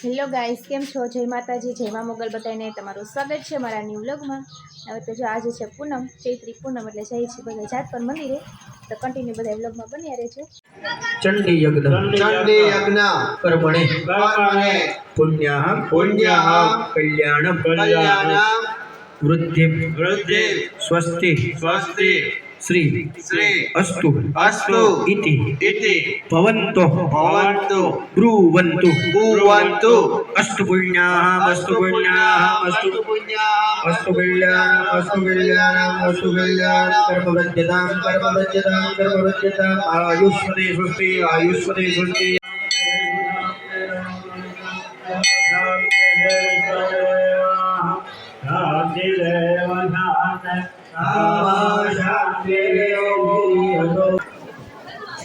Hello guys, કેમ છો? જય માતાજી, જય મા મોગલ બધાને તમારું સ્વાગત છે મારા ન્યૂ વ્લોગમાં। હવે તો જો આજે છે પૂનમ, ચૈત્રી પૂનમ, એટલે જઈએ છીએ બધા જાત પર મંદિરે। તો કન્ટિન્યુ બધા વ્લોગમાં બન્યા રહેજો। चंडी यज्ञ कर्मणे पुण्यः कल्याणं वृद्धि स्वस्ति श्री अस्तु इति भवन्तु ब्रुवन्तु अस्तु पुण्याः अस्तु कल्याणं कर्मवृद्ध्यतां आयुष्मते स्वस्ति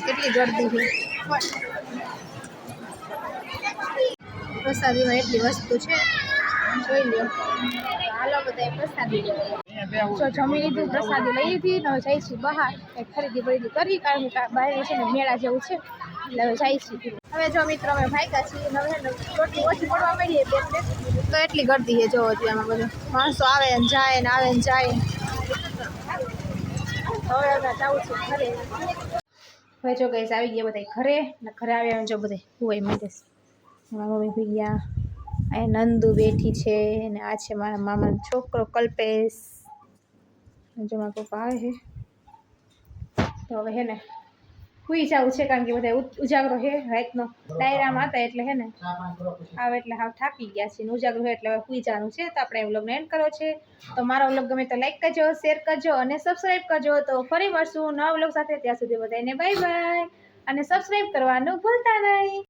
કેટલી ગરદી છે પ્રસાદીમાં, એટલી વસ્તુ છે, જોઈ લ્યો। હાલો બધા પ્રસાદી જો જમી લીધું, પ્રસાદી લઈ લીધી ને હવે જાય છે બહાર કંઈક ખરીદી બરીદી કરવી, કારણ કે બહાર છે ને મેળા જેવું છે, એટલે હવે જાય છે। હવે જો મિત્રો અમે ભાગ્યા છીએ, હવે રોટલી ઓછી પડવા માંડીએ બે તો એટલી ગરદી છે। જો હજી આમાં બધું માણસો આવે ને જાય ને આવે ને જાય। હવે અમે જવું છે ઘરે। હવે જો ગઈસ આવી ગયા બધા ઘરે ને ઘરે આવ્યા જો બધા હુવાઈ માંડે છે। મારા મમ્મી ભઈ ગયા, અહીંયા નંદુ બેઠી છે ને આ છે મારા મામાનો છોકરો કલ્પેશ, જો મારા પપ્પા આવે છે। તો હવે હે ને સુઈ જવું છે, કારણ કે બધા ઉજાગરો છે રાતનો, ડાયરામાં હતા એટલે હે ને આવે એટલે હાવ થાકી ગયા છે ને ઉજાગરો છે એટલે હવે સુઈ જવાનું છે। તો આપણે વ્લોગને એન્ડ કર્યો છે। તો મારો વ્લોગ ગમે તો લાઈક કરજો, શેર કરજો અને સબસ્ક્રાઈબ કરજો। તો ફરી મળશું નવા વ્લોગ સાથે, ત્યાં સુધી બધાને બાય બાય અને સબસ્ક્રાઈબ કરવાનું ભૂલતા નહીં।